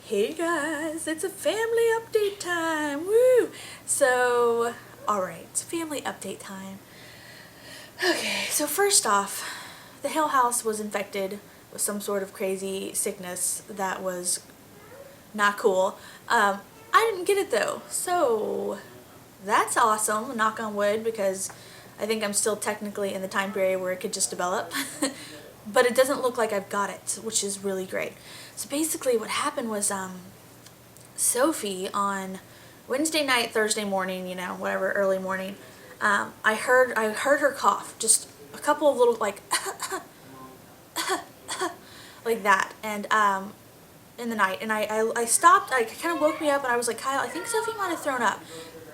Hey guys, it's a family update time, woo! So, alright, it's family update time. Okay, so first off, the Hale house was infected with some sort of crazy sickness that was not cool. I didn't get it though, so that's awesome, knock on wood, because I think I'm still technically in the time period where it could just develop. But it doesn't look like I've got it, which is really great. So basically what happened was Sophie on Wednesday night, Thursday morning, whatever, early morning, I heard her cough, just a couple of little like like that, and in the night, and I stopped. I kind of woke me up, and I was like, Kyle, I think Sophie might have thrown up.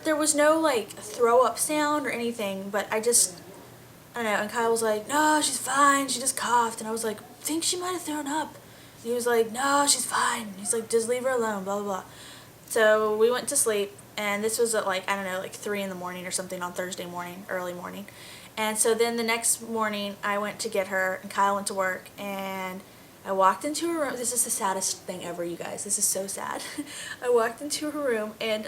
There was no like throw up sound or anything, but I don't know. And Kyle was like, no, she's fine. She just coughed, and I was like, think she might have thrown up. And he was like, no, she's fine. He's like, just leave her alone, blah, blah, blah. So we went to sleep, and this was at like, I don't know, like 3 in the morning or something on Thursday morning, early morning. And so then the next morning, I went to get her, and Kyle went to work, and I walked into her room. This is the saddest thing ever, you guys. This is so sad. I walked into her room, and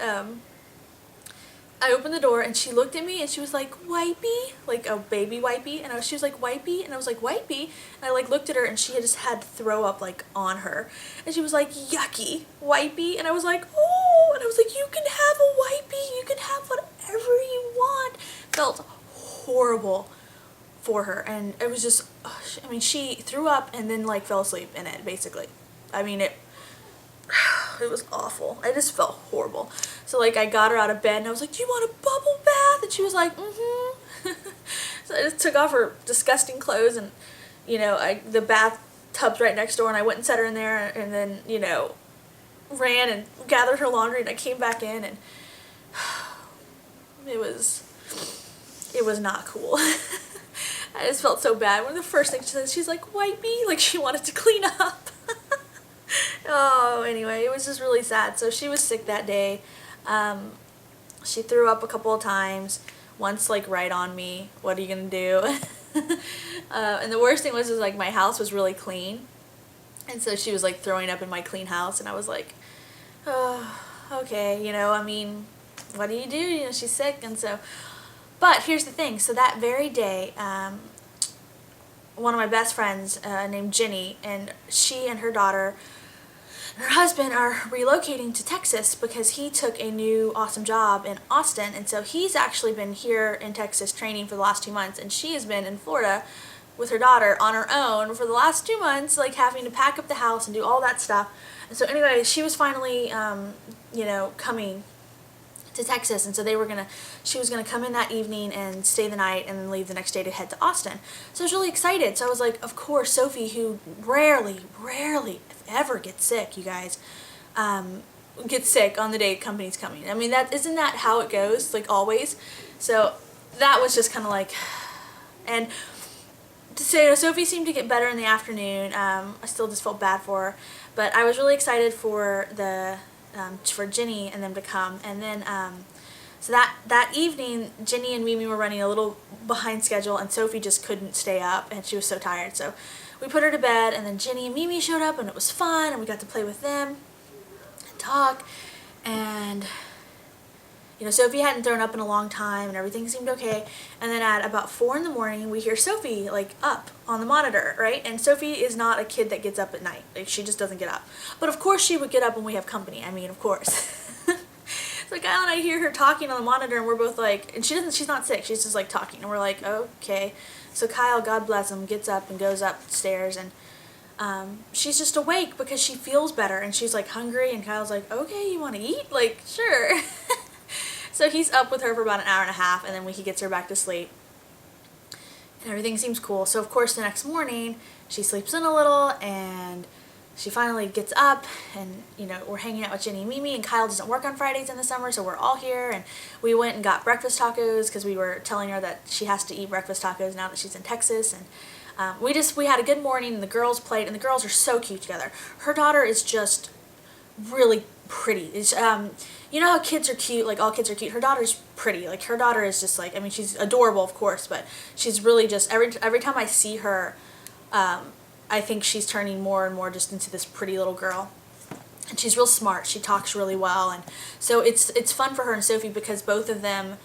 I opened the door, and she looked at me, and she was like, wipey, like a baby wipey, and she was like, wipey, and I was like, wipey, and I like looked at her, and she had just had throw up like on her, and she was like, yucky, wipey, and I was like, oh, and I was like, you can have a wipey, you can have whatever you want. Felt horrible for her, and it was just, I mean, she threw up and then like fell asleep in it, basically. I mean, it was awful. I just felt horrible. So like I got her out of bed, and I was like, do you want a bubble bath? And she was like, mm-hmm. So I just took off her disgusting clothes, and the bathtub's right next door, and I went and set her in there, and then ran and gathered her laundry, and I came back in, and it was not cool. I just felt so bad. One of the first things she said, she's like, wipey, like she wanted to clean up. Oh, anyway, it was just really sad. So she was sick that day. She threw up a couple of times, once like right on me. What are you gonna do? And the worst thing was like my house was really clean, and so she was like throwing up in my clean house, and I was like, oh, okay, I mean, what do? She's sick, and so. But here's the thing. So that very day, one of my best friends named Jenny, and she and her daughter, her husband, are relocating to Texas because he took a new awesome job in Austin, and so he's actually been here in Texas training for the last 2 months, and she has been in Florida with her daughter on her own for the last 2 months, like having to pack up the house and do all that stuff. And so anyway, she was finally, coming to Texas, and so she was gonna come in that evening and stay the night and then leave the next day to head to Austin. So I was really excited. So I was like, of course, Sophie, who rarely, if ever gets sick, you guys, gets sick on the day company's coming. I mean, isn't that how it goes, like always? So that was just kind of like, and to say, Sophie seemed to get better in the afternoon. I still just felt bad for her, but I was really excited for for Jenny and them to come. And then so that evening, Jenny and Mimi were running a little behind schedule, and Sophie just couldn't stay up, and she was so tired. So we put her to bed, and then Jenny and Mimi showed up, and it was fun, and we got to play with them and talk. And Sophie hadn't thrown up in a long time, and everything seemed okay. And then at about 4 in the morning, we hear Sophie like up on the monitor, right? And Sophie is not a kid that gets up at night. Like, she just doesn't get up. But of course she would get up when we have company. I mean, of course. So Kyle and I hear her talking on the monitor, and we're both like, and she's not sick. She's just like talking, and we're like, okay. So Kyle, God bless him, gets up and goes upstairs, and she's just awake because she feels better, and she's like hungry, and Kyle's like, okay, you want to eat? Like, sure. So he's up with her for about an hour and a half, and then he gets her back to sleep, and everything seems cool. So of course the next morning she sleeps in a little, and she finally gets up, and we're hanging out with Jenny and Mimi, and Kyle doesn't work on Fridays in the summer, so we're all here, and we went and got breakfast tacos because we were telling her that she has to eat breakfast tacos now that she's in Texas. And we had a good morning, and the girls played, and the girls are so cute together. Her daughter is just really pretty. It's, how kids are cute, like all kids are cute. Her daughter's pretty. Like, her daughter is just like, I mean, she's adorable, of course, but she's really just, every time I see her, I think she's turning more and more just into this pretty little girl. and she's real smart. She talks really well, and so it's fun for her and Sophie because both of them,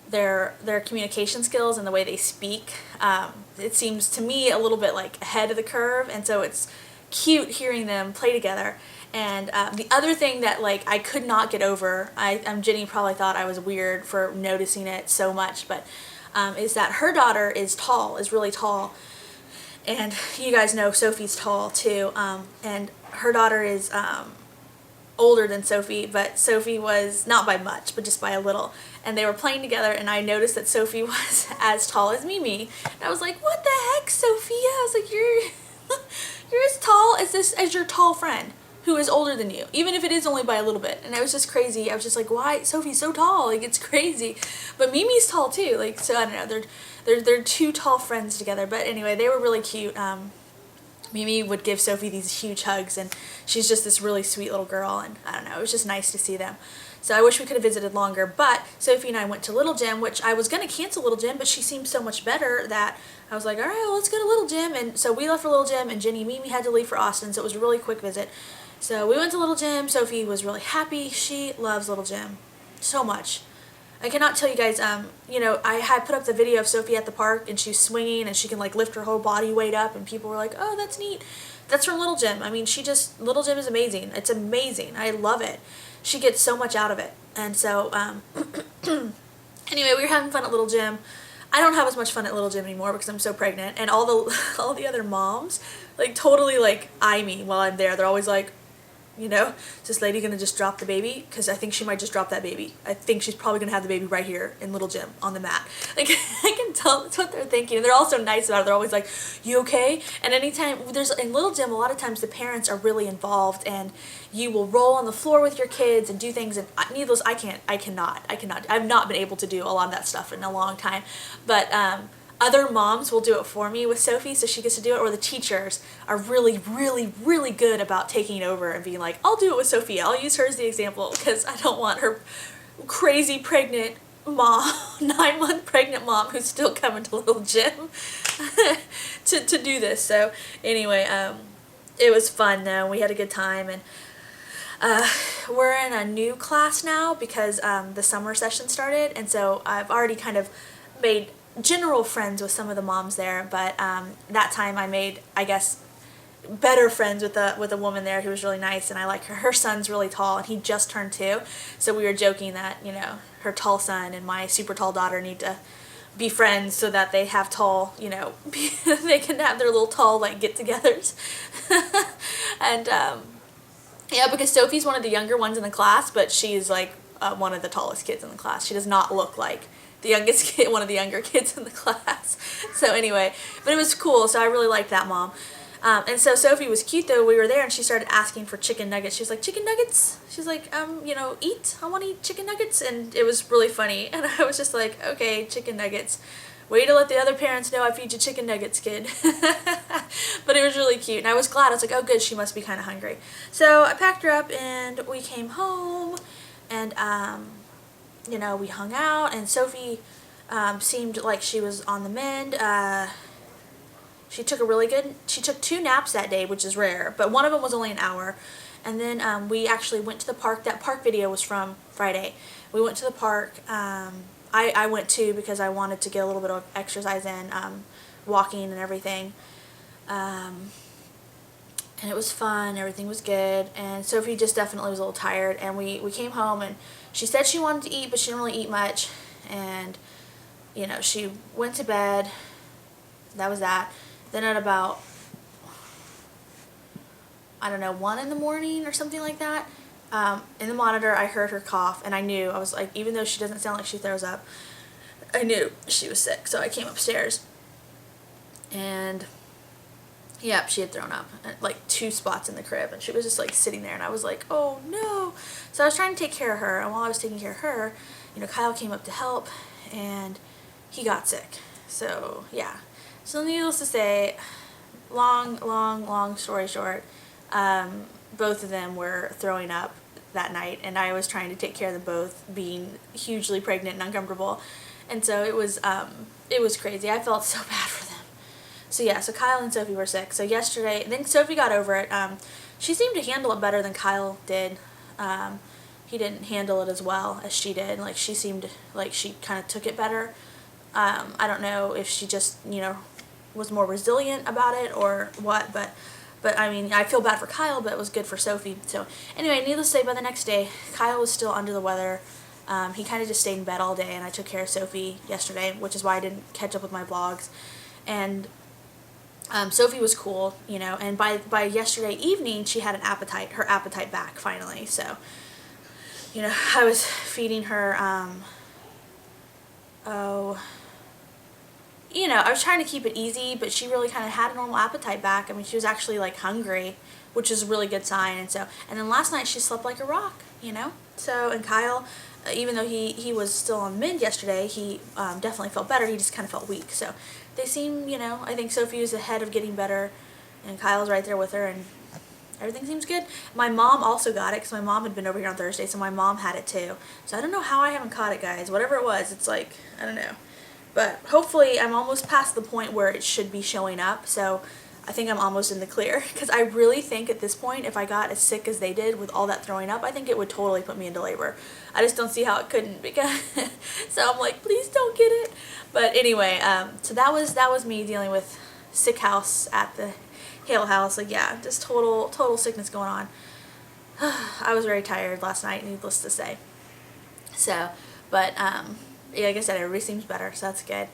their communication skills and the way they speak, it seems to me a little bit like ahead of the curve, and so it's cute hearing them play together. And the other thing that like I could not get over, Jenny probably thought I was weird for noticing it so much, but is that her daughter is really tall, and you guys know Sophie's tall too, and her daughter is older than Sophie, but Sophie was not by much, but just by a little. And they were playing together, and I noticed that Sophie was as tall as Mimi. And I was like, "What the heck, Sophia?" I was like, "You're as tall as your tall friend who is older than you, even if it is only by a little bit." And it was just crazy. I was just like, "Why Sophie's so tall? Like, it's crazy." But Mimi's tall too. Like, so I don't know. They're two tall friends together. But anyway, they were really cute. Mimi would give Sophie these huge hugs, and she's just this really sweet little girl, and I don't know, it was just nice to see them. So I wish we could have visited longer, but Sophie and I went to Little Gym, which I was going to cancel Little Gym, but she seemed so much better that I was like, all right, well, let's go to Little Gym. And so we left for Little Gym, and Jenny and Mimi had to leave for Austin, so it was a really quick visit. So we went to Little Gym. Sophie was really happy. She loves Little Gym so much. I cannot tell you guys, you know, I had put up the video of Sophie at the park, and she's swinging, and she can, like, lift her whole body weight up, and people were like, oh, that's neat. That's from Little Gym. I mean, Little Gym is amazing. It's amazing. I love it. She gets so much out of it. And so, anyway, we were having fun at Little Gym. I don't have as much fun at Little Gym anymore because I'm so pregnant, and all the other moms, like, totally, like, eye me while I'm there. They're always like, you know, is this lady going to just drop the baby? Because I think she might just drop that baby. I think she's probably going to have the baby right here in Little Gym on the mat. Like, I can tell that's what they're thinking. And they're also nice about it. They're always like, you okay? And anytime, in Little Gym, a lot of times the parents are really involved, and you will roll on the floor with your kids and do things. And needless, I cannot. I've not been able to do a lot of that stuff in a long time. But, other moms will do it for me with Sophie, so she gets to do it, or the teachers are really, really, really good about taking over and being like, I'll do it with Sophia. I'll use her as the example because I don't want her crazy pregnant mom, 9-month pregnant mom who's still coming to Little Gym to do this. So anyway, it was fun though. We had a good time, and we're in a new class now because the summer session started, and so I've already kind of made general friends with some of the moms there, but that time I made, I guess, better friends with a woman there who was really nice, and I like her. Her son's really tall, and he just turned 2, so we were joking that, you know, her tall son and my super tall daughter need to be friends so that they have tall, you know, they can have their little tall, like, get-togethers. And yeah, because Sophie's one of the younger ones in the class, but she's like one of the tallest kids in the class. She does not look like the youngest kid, one of the younger kids in the class. So anyway, but it was cool, so I really liked that mom. And so Sophie was cute though. We were there, and she started asking for chicken nuggets. She was like, chicken nuggets? She's like, you know, I want to eat chicken nuggets. And it was really funny. And I was just like, okay, chicken nuggets. Way to let the other parents know I feed you chicken nuggets, kid. But it was really cute, and I was glad. I was like, oh good, she must be kind of hungry. So I packed her up, and we came home, and you know, we hung out, and Sophie seemed like she was on the mend. She took 2 naps that day, which is rare, but one of them was only an hour. And then we actually went to the park. That park video was from Friday. We went to the park. I went too because I wanted to get a little bit of exercise in, walking and everything. And it was fun. Everything was good. And Sophie just definitely was a little tired. And we came home, and she said she wanted to eat, but she didn't really eat much. And, you know, she went to bed. That was that. Then at about, I don't know, 1 in the morning or something like that, in the monitor, I heard her cough, and I knew. I was like, even though she doesn't sound like she throws up, I knew she was sick. So I came upstairs, and yep, she had thrown up at like 2 spots in the crib, and she was just like sitting there, and I was like, oh no. So I was trying to take care of her, and while I was taking care of her, you know, Kyle came up to help, and he got sick. So yeah. So needless to say, long story short, both of them were throwing up that night, and I was trying to take care of them both, being hugely pregnant and uncomfortable, and so it was crazy. I felt so bad for them. So yeah, so Kyle and Sophie were sick. So yesterday, and then Sophie got over it. she seemed to handle it better than Kyle did. He didn't handle it as well as she did. Like, she seemed like she kind of took it better. I don't know if she just, was more resilient about it or what, but I mean, I feel bad for Kyle, but it was good for Sophie. So anyway, needless to say, by the next day, Kyle was still under the weather. He kind of just stayed in bed all day, and I took care of Sophie yesterday, which is why I didn't catch up with my vlogs. And Sophie was cool, and by yesterday evening, she had her appetite back finally. So, I was feeding her, I was trying to keep it easy, but she really kind of had a normal appetite back. I mean, she was actually like hungry, which is a really good sign. And then last night she slept like a rock, So, and Kyle, even though he was still on mid yesterday, he definitely felt better. He just kind of felt weak. So they seem, I think Sophie was ahead of getting better, and Kyle's right there with her, and everything seems good. My mom also got it, because my mom had been over here on Thursday, so my mom had it too. So I don't know how I haven't caught it, guys. Whatever it was, it's like, I don't know. But hopefully I'm almost past the point where it should be showing up, so I think I'm almost in the clear. Because I really think at this point, if I got as sick as they did with all that throwing up, I think it would totally put me into labor. I just don't see how it couldn't, because so I'm like, please don't get it. But anyway, so that was me dealing with sick house at the Hale house. Like, yeah, just total sickness going on. I was very tired last night, needless to say. So, but yeah, like I said, everybody seems better, so that's good.